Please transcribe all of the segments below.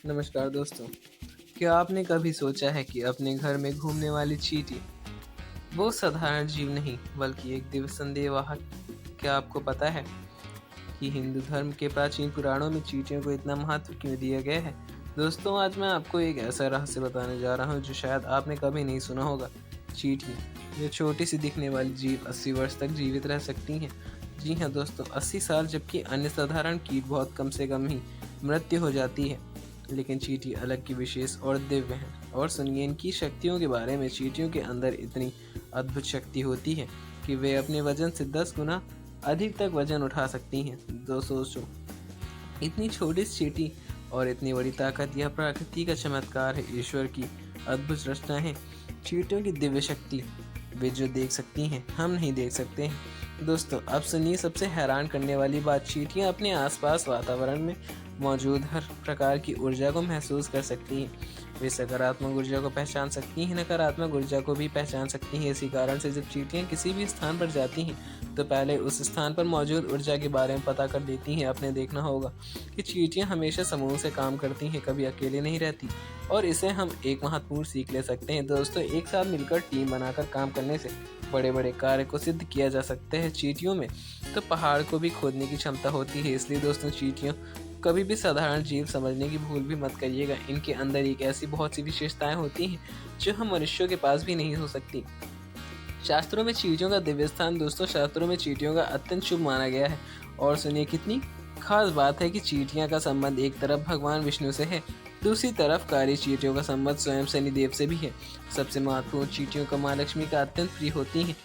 नमस्कार दोस्तों। क्या आपने कभी सोचा है कि अपने घर में घूमने वाली चींटी वो साधारण जीव नहीं बल्कि एक दिव्य संदेशवाहक। क्या आपको पता है कि हिंदू धर्म के प्राचीन पुराणों में चींटियों को इतना महत्व क्यों दिया गया है? दोस्तों, आज मैं आपको एक ऐसा रहस्य बताने जा रहा हूँ जो शायद आपने कभी नहीं सुना होगा। चींटियाँ, ये छोटी सी दिखने वाली जीव 80 वर्ष तक जीवित रह सकती हैं। जी हाँ दोस्तों, 80 साल, जबकि अन्य साधारण कीट बहुत कम से कम ही मृत्यु हो जाती है। लेकिन चींटी अलग की विशेष और दिव्य है। और सुनिए इनकी शक्तियों के बारे में। चींटियों के अंदर इतनी अद्भुत शक्ति होती है कि वे अपने वजन से 10 गुना अधिक तक वजन उठा सकती हैं। सोचो, इतनी छोटी सी चींटी और इतनी बड़ी ताकत, यह प्रकृति का चमत्कार है, ईश्वर की अद्भुत रचना है। चींटियों की दिव्य शक्ति, वे जो देख सकती हैं हम नहीं देख सकते हैं। दोस्तों, अब सुनिए सबसे हैरान करने वाली बात। चींटियां अपने आसपास वातावरण में मौजूद हर प्रकार की ऊर्जा को महसूस कर सकती हैं। वे सकारात्मक ऊर्जा को पहचान सकती हैं, नकारात्मक ऊर्जा को भी पहचान सकती हैं। इसी कारण से जब चींटियां किसी भी स्थान पर जाती हैं तो पहले उस स्थान पर मौजूद ऊर्जा के बारे में पता कर लेती हैं। आपने देखना होगा कि चींटियां हमेशा समूह से काम करती हैं, कभी अकेले नहीं रहती। और इसे हम एक महत्वपूर्ण सीख ले सकते हैं दोस्तों। एक साथ मिलकर टीम बनाकर काम करने से बड़े बड़े कार्य को सिद्ध किया जा सकता है। चींटियों में तो पहाड़ को भी खोदने की क्षमता होती है। इसलिए दोस्तों, चींटियों कभी भी साधारण जीव समझने की भूल भी मत करिएगा। इनके अंदर एक ऐसी बहुत सी विशेषताएं होती हैं जो हम मनुष्यों के पास भी नहीं हो सकती। शास्त्रों में चींटियों का दिव्य स्थान। दोस्तों, शास्त्रों में चींटियों का अत्यंत शुभ माना गया है। और सुनिए कितनी खास बात है कि चींटियां का संबंध एक तरफ भगवान विष्णु से है, दूसरी तरफ काली चींटियों का संबंध स्वयं शनिदेव से भी है। सबसे महत्वपूर्ण, चींटियों का माँ लक्ष्मी का अत्यंत प्रिय होती हैं।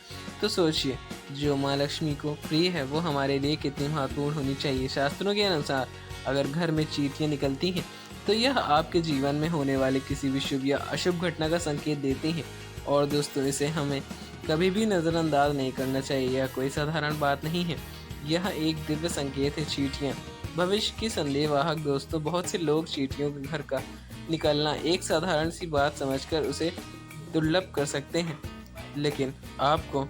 तो सोचिए, जो माँ लक्ष्मी को प्रिय है वो हमारे लिए कितनी महत्वपूर्ण होनी चाहिए। शास्त्रों के अनुसार अगर घर में चींटियां निकलती हैं तो यह आपके जीवन में होने वाले किसी भी शुभ या अशुभ घटना का संकेत देती हैं। और दोस्तों, इसे हमें कभी भी नज़रअंदाज नहीं करना चाहिए। यह कोई साधारण बात नहीं है, यह एक दिव्य संकेत है। चींटियां भविष्य की संदेशवाहक। दोस्तों, बहुत से लोग चींटियों के घर का निकलना एक साधारण सी बात समझकर उसे दुर्लभ कर सकते हैं, लेकिन आपको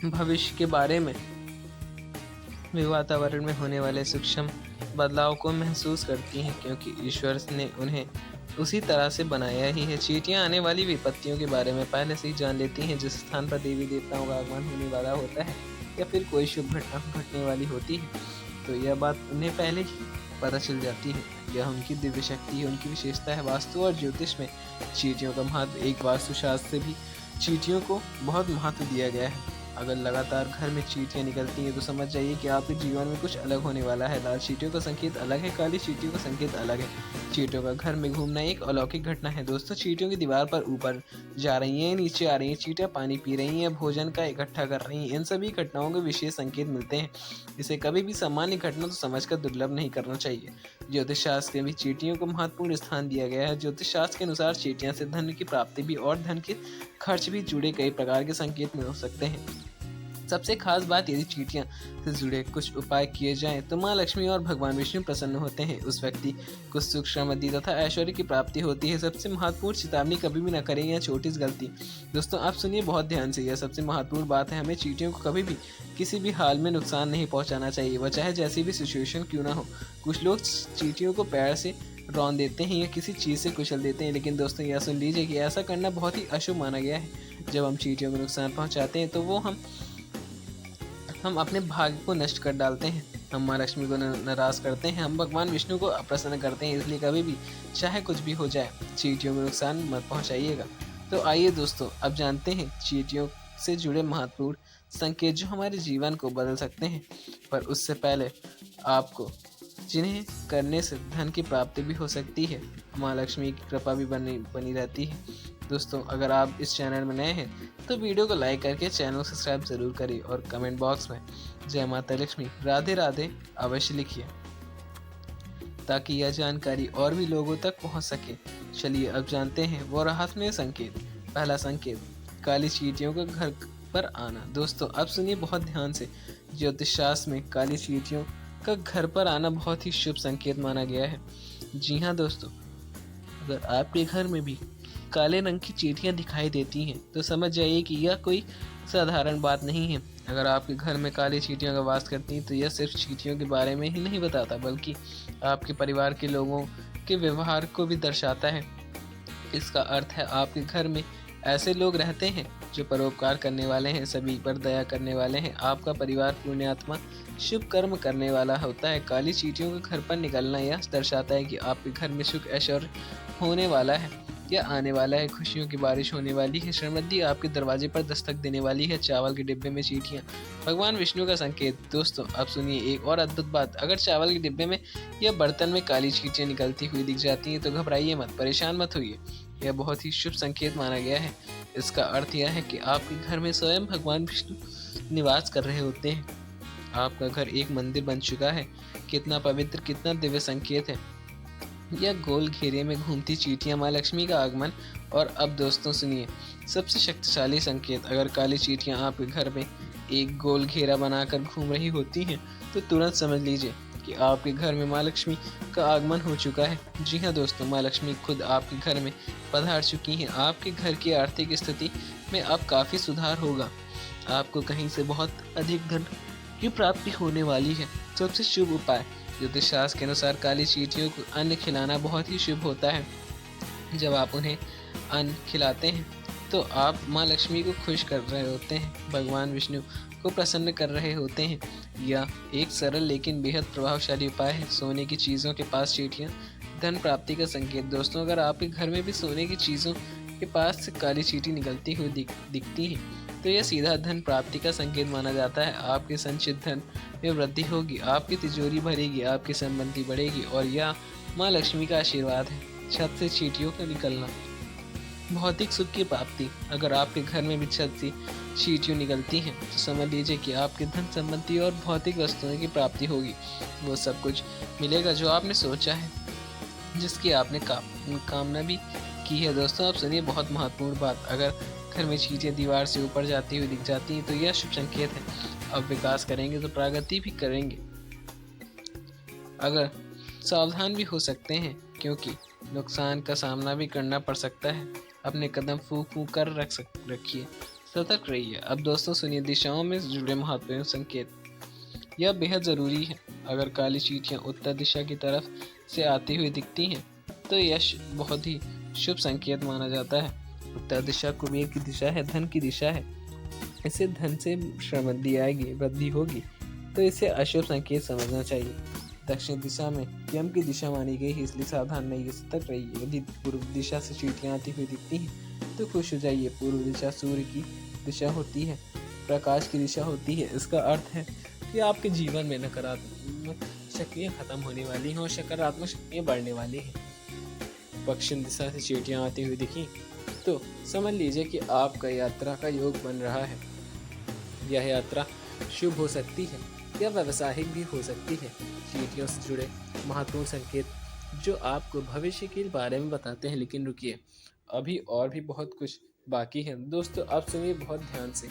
भविष्य के बारे में वे वातावरण में होने वाले सूक्ष्म बदलाव को महसूस करती हैं, क्योंकि ईश्वर ने उन्हें उसी तरह से बनाया ही है। चींटियां आने वाली विपत्तियों के बारे में पहले से ही जान लेती हैं। जिस स्थान पर देवी देवताओं का आगमन होने वाला होता है या फिर कोई शुभ घटना घटने वाली होती है, तो यह बात उन्हें पहले ही पता चल जाती है। यह उनकी दिव्य शक्ति है, उनकी विशेषता है। वास्तु और ज्योतिष में चींटियों का महत्व, एक वास्तुशास्त्र से भी चींटियों को बहुत महत्व दिया गया है। अगर लगातार घर में चींटियां निकलती हैं तो समझ जाइए कि आपके जीवन में कुछ अलग होने वाला है। लाल चींटियों का संकेत अलग है, काली चींटियों का संकेत अलग है। चींटियों का घर में घूमना एक अलौकिक घटना है। दोस्तों, चींटियों की दीवार पर ऊपर जा रही हैं, नीचे आ रही हैं, चींटियां पानी पी रही हैं, भोजन का इकट्ठा कर रही हैं, इन सभी घटनाओं के विशेष संकेत मिलते हैं। इसे कभी भी सामान्य घटना तो समझकर दुर्लभ नहीं करना चाहिए। ज्योतिष शास्त्र में भी चींटियों को महत्वपूर्ण स्थान दिया गया है। ज्योतिष शास्त्र के अनुसार चींटियां से धन की प्राप्ति भी और धन के खर्च भी जुड़े कई प्रकार के संकेत मिल सकते हैं। सबसे खास बात, यदि चींटियां से जुड़े कुछ उपाय किए जाएं तो मां लक्ष्मी और भगवान विष्णु प्रसन्न होते हैं। उस व्यक्ति को सुख समृद्धि तथा ऐश्वर्य की प्राप्ति होती है। सबसे महत्वपूर्ण चेतावनी, कभी भी न करें यह छोटी सी गलती। दोस्तों, आप सुनिए बहुत ध्यान से, यह सबसे महत्वपूर्ण बात है। हमें चींटियों को कभी भी किसी भी हाल में नुकसान नहीं पहुंचाना चाहिए, वह चाहे जैसी भी सिचुएशन क्यों ना हो। कुछ लोग चींटियों को पैर से रौंद देते हैं या किसी चीज़ से कुचल देते हैं, लेकिन दोस्तों यह सुन लीजिए कि ऐसा करना बहुत ही अशुभ माना गया है। जब हम चींटियों को नुकसान पहुंचाते हैं तो वो हम अपने भाग्य को नष्ट कर डालते हैं, हम माँ लक्ष्मी को नाराज करते हैं, हम भगवान विष्णु को अप्रसन्न करते हैं। इसलिए कभी भी चाहे कुछ भी हो जाए चींटियों को नुकसान मत पहुंचाइएगा। तो आइए दोस्तों, अब जानते हैं चींटियों से जुड़े महत्वपूर्ण संकेत जो हमारे जीवन को बदल सकते हैं। पर उससे पहले आपको जिन्हें करने से धन की प्राप्ति भी हो सकती है, माँ लक्ष्मी की कृपा भी बनी रहती है। दोस्तों, अगर आप इस चैनल में नए हैं तो वीडियो को लाइक करके चैनल को सब्सक्राइब जरूर करिए और कमेंट बॉक्स में जय माता लक्ष्मी, राधे राधे अवश्य लिखिए, ताकि यह जानकारी और भी लोगों तक पहुंच सके। चलिए अब जानते हैं वो रहस्यमय संकेत। पहला संकेत, काली चींटियों का घर पर आना। दोस्तों, अब सुनिए बहुत ध्यान से। ज्योतिष शास्त्र में काली चींटियों का घर पर आना बहुत ही शुभ संकेत माना गया है। जी हाँ दोस्तों, अगर आपके घर में भी काले रंग की चींटियां दिखाई देती हैं तो समझ जाइए कि यह कोई साधारण बात नहीं है। अगर आपके घर में काली चींटियां का वास करती हैं तो यह सिर्फ चींटियों के बारे में ही नहीं बताता, बल्कि आपके परिवार के लोगों के व्यवहार को भी दर्शाता है। इसका अर्थ है आपके घर में ऐसे लोग रहते हैं जो परोपकार करने वाले हैं, सभी पर दया करने वाले हैं। आपका परिवार पुण्यात्मा शुभ कर्म करने वाला होता है। काली चींटियों का घर पर निकलना यह दर्शाता है कि आपके घर में सुख ऐश्वर्य होने वाला है या आने वाला है, खुशियों की बारिश होने वाली है, समृद्धि आपके दरवाजे पर दस्तक देने वाली है। चावल के डिब्बे में चींटियां भगवान विष्णु का संकेत। दोस्तों अब सुनिए एक और अद्भुत बात, अगर चावल के डिब्बे में या बर्तन में काली चींटियां निकलती हुई दिख जाती हैं तो घबराइए मत, परेशान मत होइए। यह बहुत ही शुभ संकेत माना गया है। इसका अर्थ यह है कि आपके घर में स्वयं भगवान विष्णु निवास कर रहे होते हैं। आपका घर एक मंदिर बन चुका है। कितना पवित्र, कितना दिव्य संकेत है। यह गोल घेरे में घूमती चींटियां माँ लक्ष्मी का आगमन। और अब दोस्तों सुनिए सबसे शक्तिशाली संकेत, अगर काली चींटियां आपके घर में एक गोल घेरा बनाकर घूम रही होती हैं तो तुरंत समझ लीजिए कि आपके घर में माँ लक्ष्मी का आगमन हो चुका है। जी हाँ दोस्तों, माँ लक्ष्मी खुद आपके घर में पधार चुकी हैं। आपके घर की आर्थिक स्थिति में अब काफ़ी सुधार होगा। आपको कहीं से बहुत अधिक धन की प्राप्ति होने वाली है। सबसे शुभ उपाय, ज्योतिष शास्त्र के अनुसार काली चींटियों को अन्न खिलाना बहुत ही शुभ होता है। जब आप उन्हें अन्न खिलाते हैं तो आप माँ लक्ष्मी को खुश कर रहे होते हैं, भगवान विष्णु को प्रसन्न कर रहे होते हैं। यह एक सरल लेकिन बेहद प्रभावशाली उपाय है। सोने की चीज़ों के पास चींटियाँ धन प्राप्ति का संकेत। दोस्तों अगर आपके घर में भी सोने की चीज़ों के पास से काली चींटी निकलती हुई दिखती है तो यह सीधा धन प्राप्ति का संकेत माना जाता है। आपके संचित धन में वृद्धि होगी, आपकी तिजोरी भरेगी, आपकी संपत्ति बढ़ेगी और यह माँ लक्ष्मी का आशीर्वाद है। छत से चींटियों का निकलना, भौतिक सुख की प्राप्ति। अगर आपके घर में भी छत से चींटियां निकलती हैं तो समझ लीजिए कि आपके धन संपत्ति और भौतिक वस्तुओं की प्राप्ति होगी। वो सब कुछ मिलेगा जो आपने सोचा है, जिसकी आपने कामना भी की है। दोस्तों आप सुनिए बहुत महत्वपूर्ण बात, अगर घर में चींटियां दीवार से ऊपर जाती हुई दिख जाती हैं तो यह शुभ संकेत है। अब विकास करेंगे तो प्रगति भी करेंगे। अगर सावधान भी हो सकते हैं क्योंकि नुकसान का सामना भी करना पड़ सकता है। अपने कदम फूंक फूंक कर रखिए, सतर्क रहिए। अब दोस्तों सुनिए दिशाओं में जुड़े महत्वपूर्ण संकेत, यह बेहद ज़रूरी है। अगर काली चींटियां उत्तर दिशा की तरफ से आती हुई दिखती हैं तो यह बहुत ही शुभ संकेत माना जाता है। उत्तर दिशा कुबेर की दिशा है, धन की दिशा है। इससे धन से समृद्धि आएगी, वृद्धि होगी, तो इसे अशुभ संकेत समझना चाहिए। दक्षिण दिशा में यम की दिशा मानी गई है, इसलिए सावधान रहिए, सतर्क रहिए। यदि पूर्व दिशा से चींटियां आती हुई दिखती हैं तो खुश हो जाइए। पूर्व दिशा सूर्य की दिशा होती है, प्रकाश की दिशा होती है। इसका अर्थ है कि आपके जीवन में नकारात्मक शक्तियाँ खत्म होने वाली हैं और सकारात्मक शक्तियाँ बढ़ने वाली हैं। पश्चिम दिशा से चींटियां आती हुई दिखी तो समझ लीजिए कि आपका यात्रा का योग बन रहा है। यह यात्रा शुभ हो सकती है या व्यावसायिक भी हो सकती है। चींटियों से जुड़े महत्वपूर्ण संकेत जो आपको भविष्य के बारे में बताते हैं, लेकिन रुकिए अभी और भी बहुत कुछ बाकी है। दोस्तों आप सुनिए बहुत ध्यान से।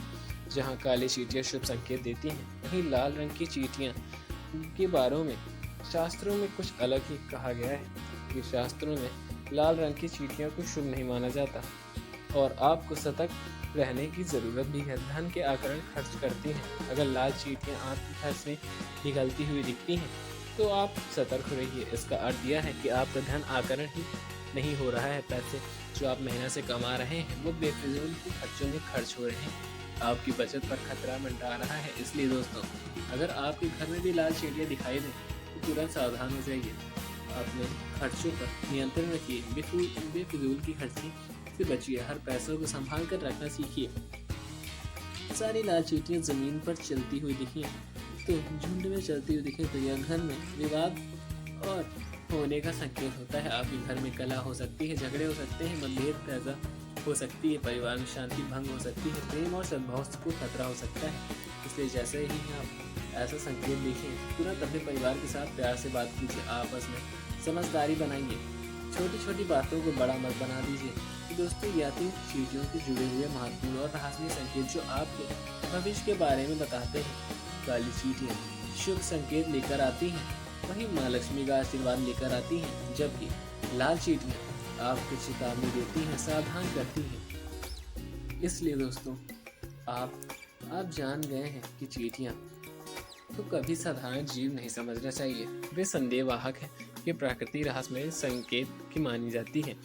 जहाँ काली चींटियां शुभ संकेत देती हैं, वहीं लाल रंग की चींटियां के बारे में शास्त्रों में कुछ अलग ही कहा गया है कि शास्त्रों में लाल रंग की चींटियों को शुभ नहीं माना जाता और आपको सतर्क रहने की ज़रूरत भी है। धन के आकरण खर्च करती हैं। अगर लाल चींटियां आपके घर से निकलती हुई दिखती हैं तो आप सतर्क रहिए। इसका अर्थ यह है कि आपका धन आकरण ही नहीं हो रहा है। पैसे जो आप मेहनत से कमा रहे हैं वो बेफिजूल के खर्चों में खर्च हो रहे हैं। आपकी बचत पर खतरा मंडरा रहा है। इसलिए दोस्तों अगर आपके घर में भी लाल चींटियां दिखाई दें तो तुरंत सावधान हो जाइए। अपने खर्चों पर नियंत्रण रखिए, बेफिजूल की खर्ची से बचिए, हर पैसों को संभाल कर रखना सीखिए। सारी लाल चींटियां जमीन पर चलती हुई दिखें तो झुंड में चलती हुई दिखे तो यह घर में विवाद और होने का संकेत होता है। आपके घर में कलह हो सकती है, झगड़े हो सकते हैं, मतभेद पैदा हो सकती है, परिवार में शांति भंग हो सकती है, प्रेम और सद्भाव को खतरा हो सकता है। इसलिए जैसे ही आप ऐसा संकेत देखें तुरंत अपने परिवार के साथ प्यार से बात कीजिए, आपस में समझदारी बनाइए, छोटी छोटी बातों को बड़ा मत बना दीजिए। तो दोस्तों या तो चीज़ों से जुड़े हुए महत्वपूर्ण और रहस्यमय संकेत जो आपके भविष्य के बारे में बताते हैं। काली चींटियां शुभ संकेत लेकर आती हैं, वहीं माँ लक्ष्मी का आशीर्वाद लेकर आती हैं, जबकि लाल चींटियां आपको चेतावनी देती हैं, सावधान करती हैं। इसलिए दोस्तों आप जान गए हैं कि चींटियां तो कभी साधारण जीव नहीं समझना चाहिए। वे संदेहवाहक हैं, ये प्रकृति रहस्य संकेत की मानी जाती है।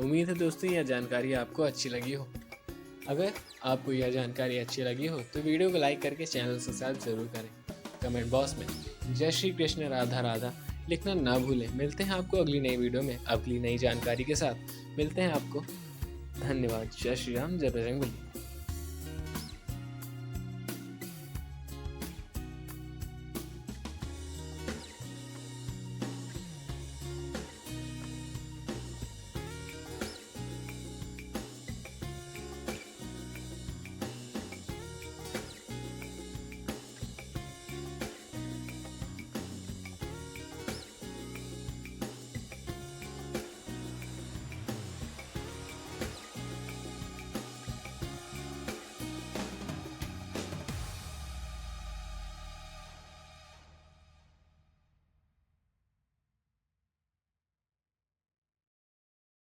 उम्मीद है दोस्तों यह जानकारी आपको अच्छी लगी हो। अगर आपको यह जानकारी अच्छी लगी हो तो वीडियो को लाइक करके चैनल सब्सक्राइब जरूर करें। कमेंट बॉक्स में जय श्री कृष्ण राधा राधा लिखना ना भूलें। मिलते हैं आपको अगली नई वीडियो में अगली नई जानकारी के साथ। मिलते हैं आपको। धन्यवाद। जय श्री राम, जय बजरंगबली।